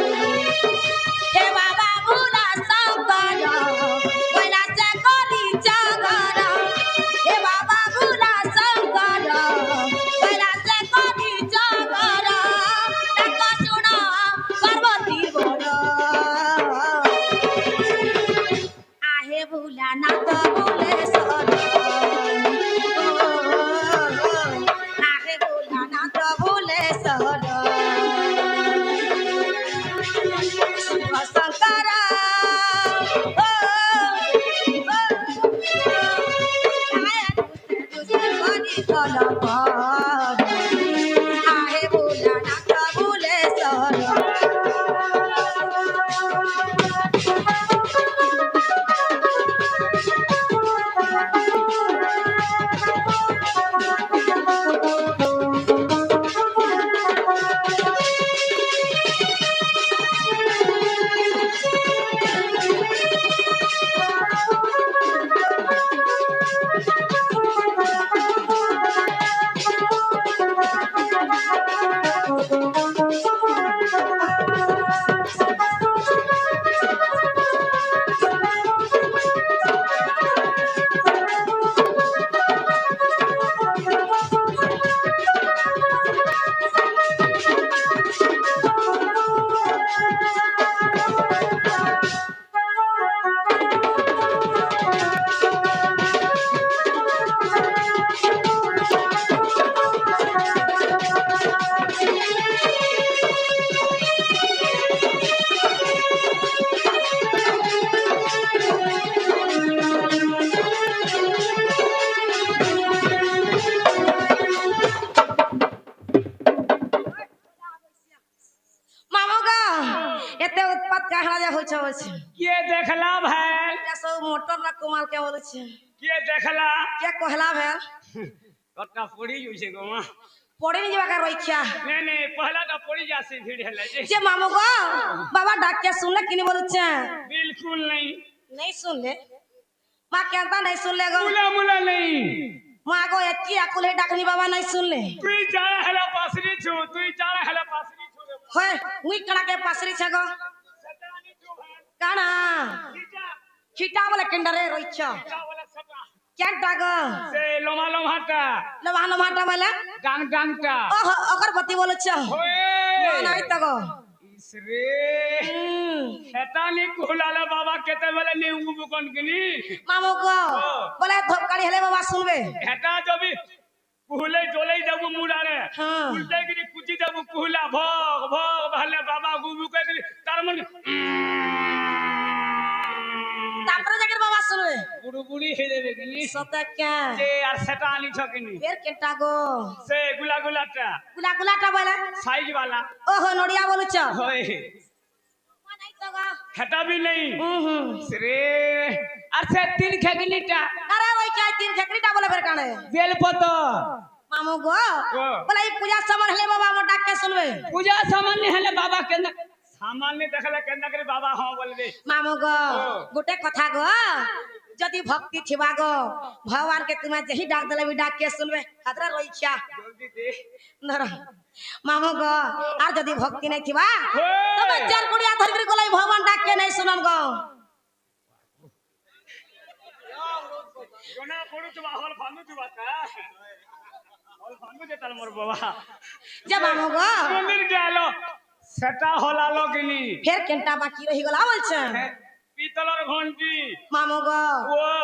हे बाबा भोला शंकर कोइला से करी जागर हे बाबा भोला शंकर कोइला से करी जागर तक सुना पार्वती बोल आहे भोला नाथ बोले सर आहे भोला नाथ बोले सर शंकर आहे भोला नाथ बोले सर एते उत्पात कहला जा होछ होछ के देखला भाई या सब मोटर ना कमाल के बोले छे के देखला के कहला भेल कतना पड़ी होइसे गोमा पड़े नहीं जाका रोइखा नहीं पहला तो पड़ी जासे भीड़ है जे मामू को बाबा डाक के सुनले कि नहीं बोले छे बिल्कुल नहीं सुन ले मां कहता नहीं सुन ले गो मुला नहीं मां को एकी अकुल है डाकनी बाबा नहीं सुन ले तू जाड़ा हला पासरी छु तू जाड़ा हला पासरी छु होय मुई कड़ा के पासरी छ गो सटानी छु भाई काना खीटा खीटा वाला केंडरे रोइछा वाला सटा केंटा गो से लोमा लोमाटा लवाटा वाला डांगटा ओह अगरबत्ती बोले छ ओए नहीं त गो इसरे हेतानी कुलाला बाबा केते वाला ने उगु कोनकनी मामू को बोले धोपकाड़ी हेले बाबा सुनबे हेता जबी कुहले जोले जब मुडारे हां उल्टे गिरी कुची जब कुहला भोग भोग भले बाबा गुबु के गिरी तारमन तापर जगर बाबा सुनबे बुडू बुडी हे देबे गिनी सते के जे यार सेटानी छकिनी फेर केंटा गो से गुलाटा गुलाटा बोले साइज वाला ओहो नोडिया बोलु छ होय नहीं तो गो हेता भी नहीं श्री अरे तीन खेगनीटा अरे भाई क्या तीन खेकड़ीटा बोले फेर काने बेलपतो मामू गो बोले ई पूजा सामान हेले बाबा हम डाक के सुनबे पूजा सामान नहीं हेले बाबा के सामान नहीं देखले केना करे बाबा हां बोलबे मामू गो गुटे कथा गो जदी भक्ति थिबा गो भगवान के तुम्हें जही डाक देले भी डाक के सुनबे खतरा रोइछा जल्दी दे नर मामू गो आर जदी भक्ति नहीं थिबा तो चार कुड़िया धर के गोलाई भगवान डाक के नहीं सुनम गो कोना पड़ु तुबा हल फानु तुबा का हल फानु दे ताल मोर बाबा जे मामू गो मंदिर गेलो सेटा हलालो गिनी फेर केंटा बाकी रही गला बोल छ पीतलर घंटी मामू गो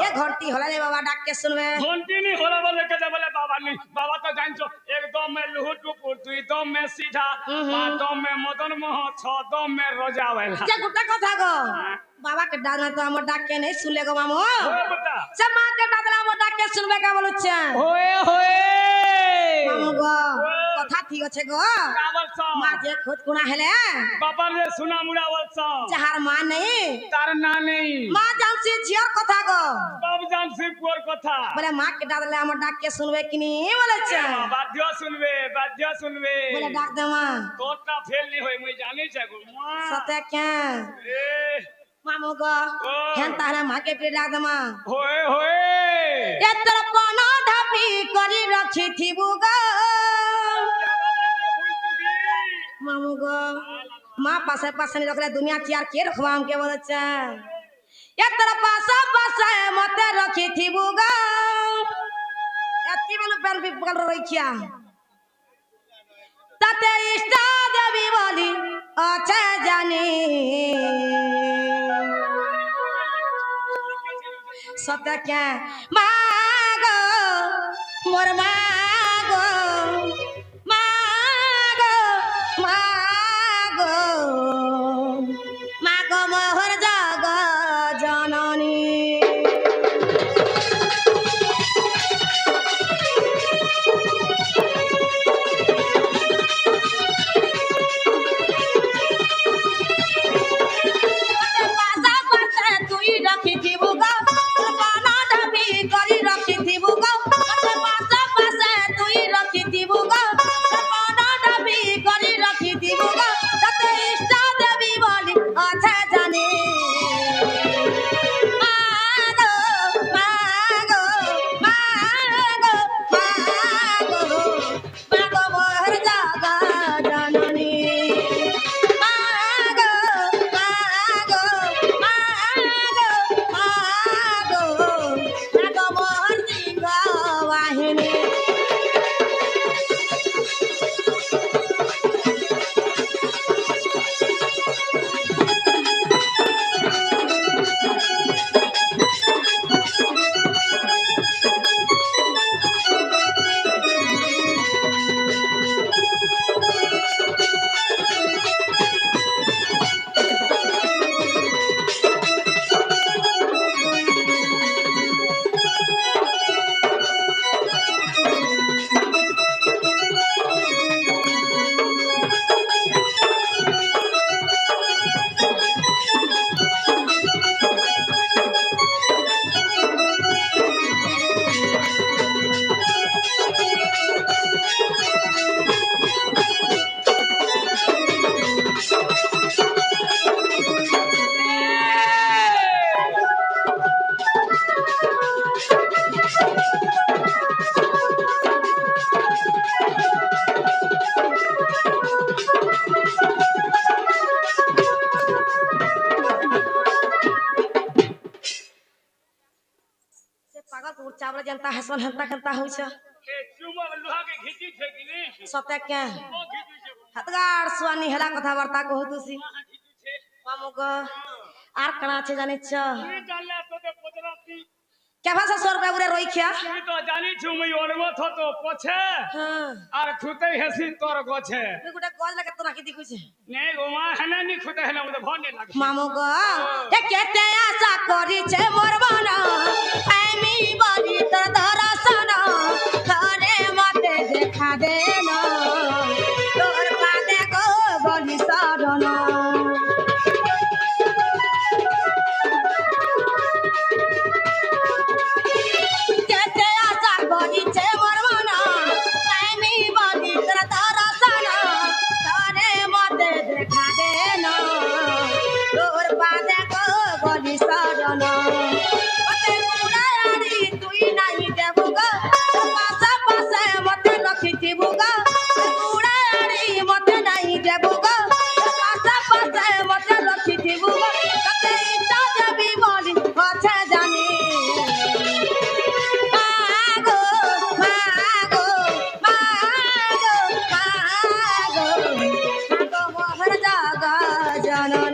ये घंटी होला रे बाबा डाक के सुनबे घंटी नहीं होला बोले के बोले बाबा नहीं बाबा तो जानछो एकदम में लुहुट टुकुर दुई दम में सीधा पांच दम में मदन मोह छ दम में रोजावेला जे गुटा कथा गो बाबा के डाक तो हम डाक के नहीं सुनले गो मामू होए बेटा सब मां के डाक हम डाक के सुनबे का बोलु छ होए होए मामू गो कथा ठीक छे गो कावल स मां जे खुद कुना हेले बाबा रे सुना मुड़ावल स जहार मां नहीं तार ना नहीं मां जानसी झियर कथा गो सब जान से कोर कथा बोले मां के डाक हम डाक के सुनबे कि नहीं बोले छ बाध्य सुनबे बोले डाक दे मां तोटा फेल नहीं होय मैं जाने छ गो मां सते क्या ए मामू गो हेन तारा मां के पे डाक दे मां होए होए ए तरफ ना ढापी करी रखी थी बुगा मामू गो माँ पासे पासे नहीं रखले दुनिया चियार के रखवा हमके बोलछे ये तेरा पासा पासे मते रखी थी बुगा एती वाला पेन भी पकड़ रही क्या तते इष्टा देवी वाली अच्छे जानी सत्य क्या मागो मोर मागो मागो मागो मागो मोहर जग जननी पासा पासे तुई रखी थी बुगा पाना डबी करी रखी थी बुगा पासा पासे तुई रखी थी बुगा पाना डबी करी रखी थी बुगा तते इष्टा देवी बोली अच्छे जाने मागो मागो मागो मागो मागो मोहर जागा जननी मागो मागो मागो मागो मागो मोहर सिंह वाहिनी से पागल को चावल जनता है सन हंता खंता होई छ के चुमा लोहा के घिची छे कि नहीं सत्य क्या ओ घिची छे हतगार स्वानी हेला कथा वार्ता को होतुसी घिची छे मामुग आर कणा छे जाने छ ये डालला तो दे पतराती क्या भाषा 100 रुपया बुरे रोई खिया ये तो जानी छु मैं ओरगो थो तो पछे हां आर खुते हेसिन तोर गोछे मैं गुटे गज लगे तो राखी दिखु छे नहीं गोमा हने नहीं खुते हने मुझे भने लागे मामुग ए केते आशा करी छे मोर बना आमी बली तोर दरसन थारे मते देखा देना तोर पादे को बली शरण केते आशा करी छे मोर बना आमी बली तोर दरसन थारे मते देखा देना तोर पादे को बली शरण मते पुरारी तुई नाही देबुगा पासा पासे मते रखी दिबुगा पुरारी मते नाही देबुगा पासा पासे मते रखी दिबुगा तते इष्टा देवी बोली अच्छे जानी मागो मागो मागो मागो मागो मोहर जागा जननी